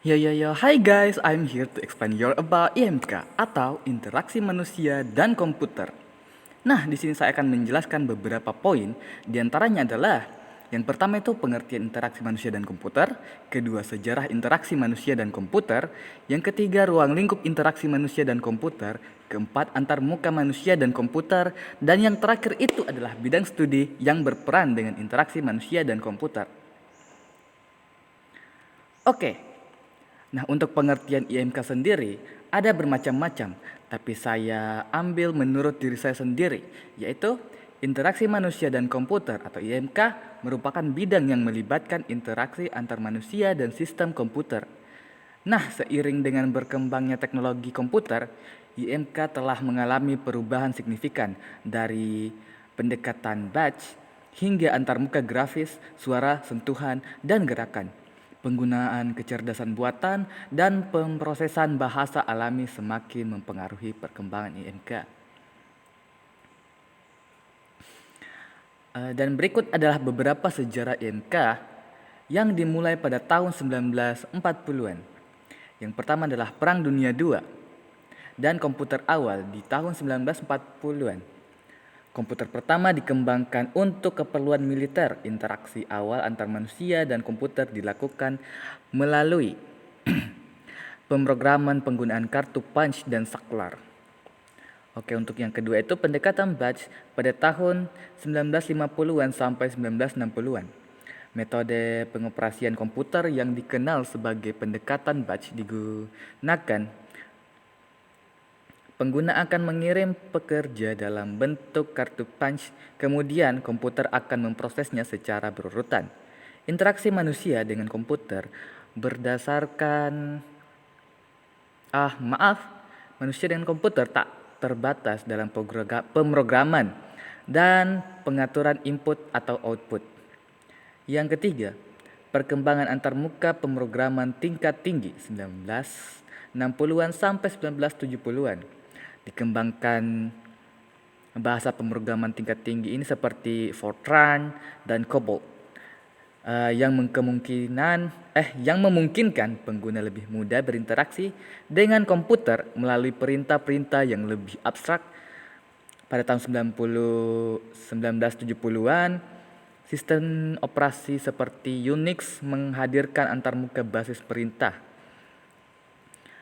Hi guys, I'm here to explain your about IMK atau interaksi manusia dan komputer. Nah, di sini saya akan menjelaskan beberapa poin. Di antaranya adalah yang pertama itu pengertian interaksi manusia dan komputer, kedua sejarah interaksi manusia dan komputer, yang ketiga ruang lingkup interaksi manusia dan komputer, keempat antar muka manusia dan komputer, dan yang terakhir itu adalah bidang studi yang berperan dengan interaksi manusia dan komputer. Oke, nah untuk pengertian IMK sendiri ada bermacam-macam, tapi saya ambil menurut diri saya sendiri, yaitu interaksi manusia dan komputer atau IMK merupakan bidang yang melibatkan interaksi antar manusia dan sistem komputer. Nah, seiring dengan berkembangnya teknologi komputer, IMK telah mengalami perubahan signifikan dari pendekatan batch hingga antarmuka grafis, suara, sentuhan, dan gerakan. Penggunaan kecerdasan buatan dan pemrosesan bahasa alami semakin mempengaruhi perkembangan IMK. Dan berikut adalah beberapa sejarah IMK yang dimulai pada tahun 1940-an. Yang pertama adalah Perang Dunia II dan komputer awal di tahun 1940-an. Komputer pertama dikembangkan untuk keperluan militer. Interaksi awal antar manusia dan komputer dilakukan melalui pemrograman penggunaan kartu punch dan saklar. Oke, untuk yang kedua itu pendekatan batch pada tahun 1950-an sampai 1960-an. Metode pengoperasian komputer yang dikenal sebagai pendekatan batch digunakan. Pengguna akan mengirim pekerja dalam bentuk kartu punch, kemudian komputer akan memprosesnya secara berurutan. Interaksi manusia dengan komputer berdasarkan manusia dengan komputer tak terbatas dalam pemrograman dan pengaturan input atau output. Yang ketiga, perkembangan antarmuka pemrograman tingkat tinggi 1960-an sampai 1970-an. Dikembangkan bahasa pemrograman tingkat tinggi ini seperti Fortran dan COBOL yang memungkinkan pengguna lebih mudah berinteraksi dengan komputer melalui perintah-perintah yang lebih abstrak. Pada tahun 1970-an, sistem operasi seperti Unix menghadirkan antarmuka basis perintah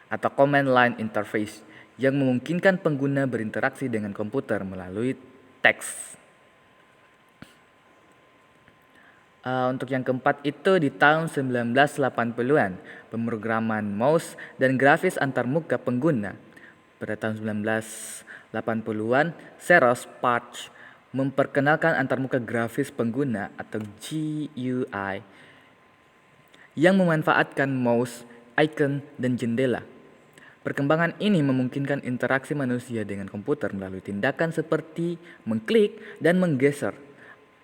atau command line interface yang memungkinkan pengguna berinteraksi dengan komputer melalui teks. Untuk yang keempat itu di tahun 1980-an, pemrograman mouse dan grafis antarmuka pengguna. Pada tahun 1980-an, Xerox PARC memperkenalkan antarmuka grafis pengguna atau GUI yang memanfaatkan mouse, icon, dan jendela. Perkembangan ini memungkinkan interaksi manusia dengan komputer melalui tindakan seperti mengklik dan menggeser.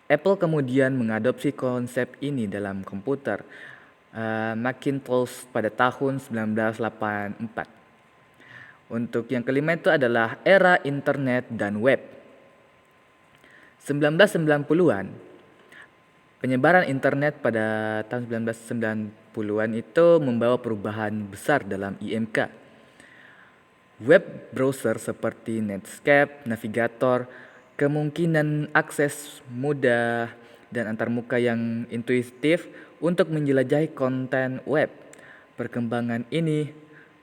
Apple kemudian mengadopsi konsep ini dalam komputer Macintosh pada tahun 1984. Untuk yang kelima itu adalah era internet dan web. 1990-an, penyebaran internet pada tahun 1990-an itu membawa perubahan besar dalam IMK. Web browser seperti Netscape, Navigator, kemungkinan akses mudah dan antarmuka yang intuitif untuk menjelajahi konten web. Perkembangan ini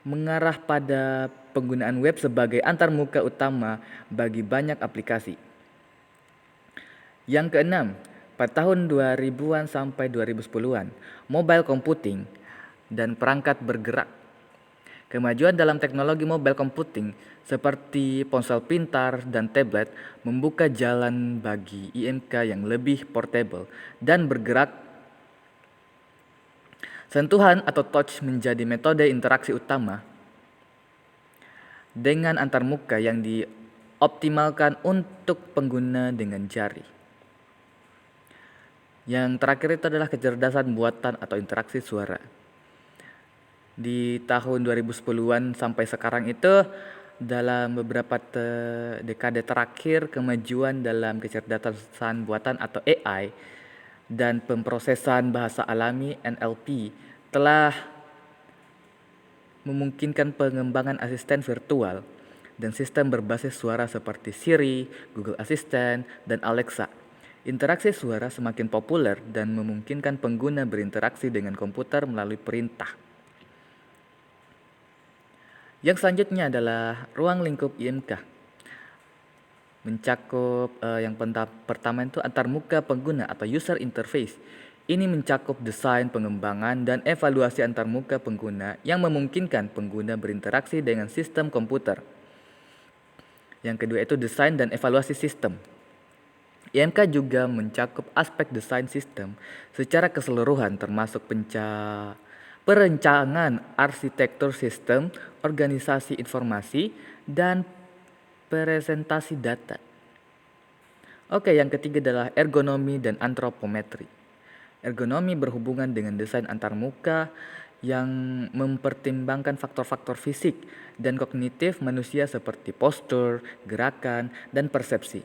mengarah pada penggunaan web sebagai antarmuka utama bagi banyak aplikasi. Yang keenam, pada tahun 2000-an sampai 2010-an, mobile computing dan perangkat bergerak. Kemajuan dalam teknologi mobile computing seperti ponsel pintar dan tablet membuka jalan bagi IMK yang lebih portable dan bergerak. Sentuhan atau touch menjadi metode interaksi utama dengan antarmuka yang dioptimalkan untuk pengguna dengan jari. Yang terakhir itu adalah kecerdasan buatan atau interaksi suara. Di tahun 2010-an sampai sekarang itu dalam beberapa dekade terakhir kemajuan dalam kecerdasan buatan atau AI dan pemrosesan bahasa alami NLP telah memungkinkan pengembangan asisten virtual dan sistem berbasis suara seperti Siri, Google Assistant, dan Alexa. Interaksi suara semakin populer dan memungkinkan pengguna berinteraksi dengan komputer melalui perintah. Yang selanjutnya adalah ruang lingkup IMK. Mencakup yang pertama itu antarmuka pengguna atau user interface. Ini mencakup desain, pengembangan, dan evaluasi antarmuka pengguna yang memungkinkan pengguna berinteraksi dengan sistem komputer. Yang kedua itu desain dan evaluasi sistem. IMK juga mencakup aspek desain sistem secara keseluruhan termasuk perencanaan arsitektur sistem, organisasi informasi, dan presentasi data. Oke, yang ketiga adalah ergonomi dan antropometri. Ergonomi berhubungan dengan desain antarmuka yang mempertimbangkan faktor-faktor fisik dan kognitif manusia seperti postur, gerakan, dan persepsi.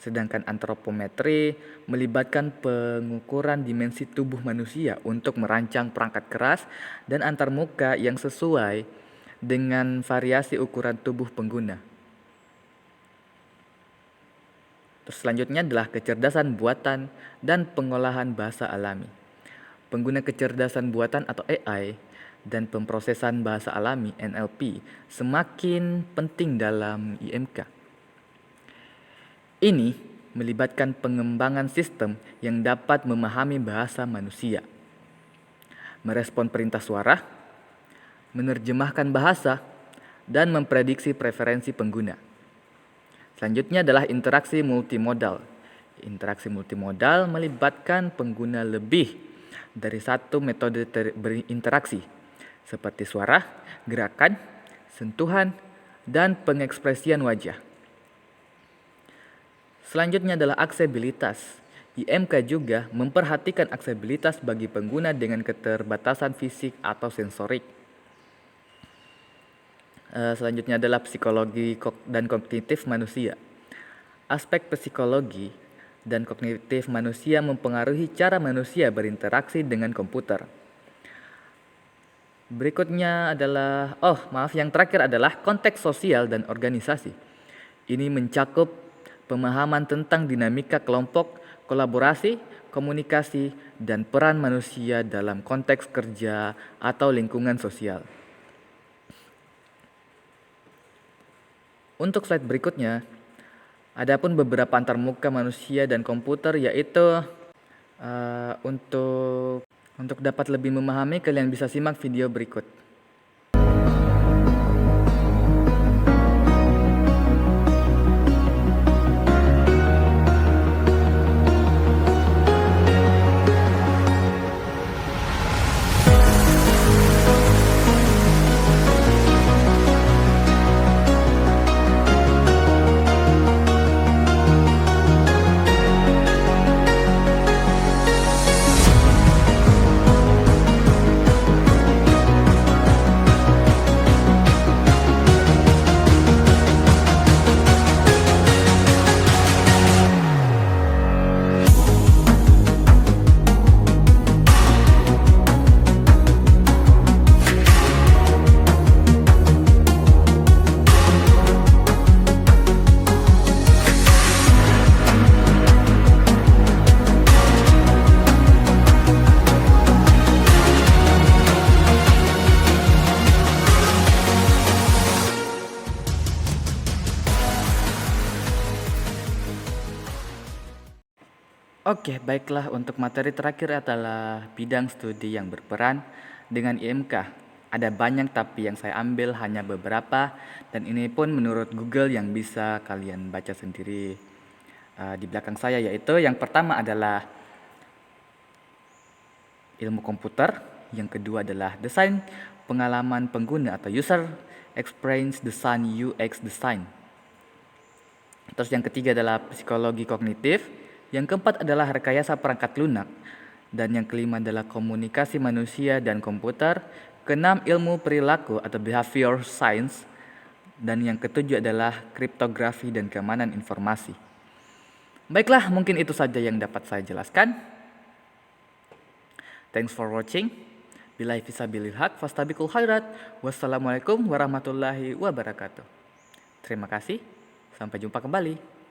Sedangkan antropometri melibatkan pengukuran dimensi tubuh manusia untuk merancang perangkat keras dan antarmuka yang sesuai dengan variasi ukuran tubuh pengguna. Terus selanjutnya adalah kecerdasan buatan dan pengolahan bahasa alami. Pengguna kecerdasan buatan atau AI dan pemrosesan bahasa alami NLP semakin penting dalam IMK. Ini melibatkan pengembangan sistem yang dapat memahami bahasa manusia, merespon perintah suara, menerjemahkan bahasa, dan memprediksi preferensi pengguna. Selanjutnya adalah interaksi multimodal. Interaksi multimodal melibatkan pengguna lebih dari satu metode berinteraksi, seperti suara, gerakan, sentuhan, dan pengekspresian wajah. Selanjutnya adalah aksesibilitas. IMK juga memperhatikan aksesibilitas bagi pengguna dengan keterbatasan fisik atau sensorik. Selanjutnya adalah psikologi dan kognitif manusia. Aspek psikologi dan kognitif manusia mempengaruhi cara manusia berinteraksi dengan komputer. Berikutnya adalah, yang terakhir adalah konteks sosial dan organisasi. Ini mencakup pemahaman tentang dinamika kelompok, kolaborasi, komunikasi, dan peran manusia dalam konteks kerja atau lingkungan sosial. Untuk slide berikutnya, adapun beberapa antarmuka manusia dan komputer, yaitu untuk dapat lebih memahami, kalian bisa simak video berikut. Oke, baiklah, untuk materi terakhir adalah bidang studi yang berperan dengan IMK. Ada banyak tapi yang saya ambil hanya beberapa, dan ini pun menurut Google yang bisa kalian baca sendiri di belakang saya, yaitu yang pertama adalah ilmu komputer, yang kedua adalah desain pengalaman pengguna atau user experience design UX design. Terus yang ketiga adalah psikologi kognitif, yang keempat adalah rekayasa perangkat lunak, dan yang kelima adalah komunikasi manusia dan komputer, keenam ilmu perilaku atau behavior science, dan yang ketujuh adalah kriptografi dan keamanan informasi. Baiklah, mungkin itu saja yang dapat saya jelaskan. Thanks for watching. Billahi fisabilil haq fastabiqul khairat. Wassalamualaikum warahmatullahi wabarakatuh. Terima kasih. Sampai jumpa kembali.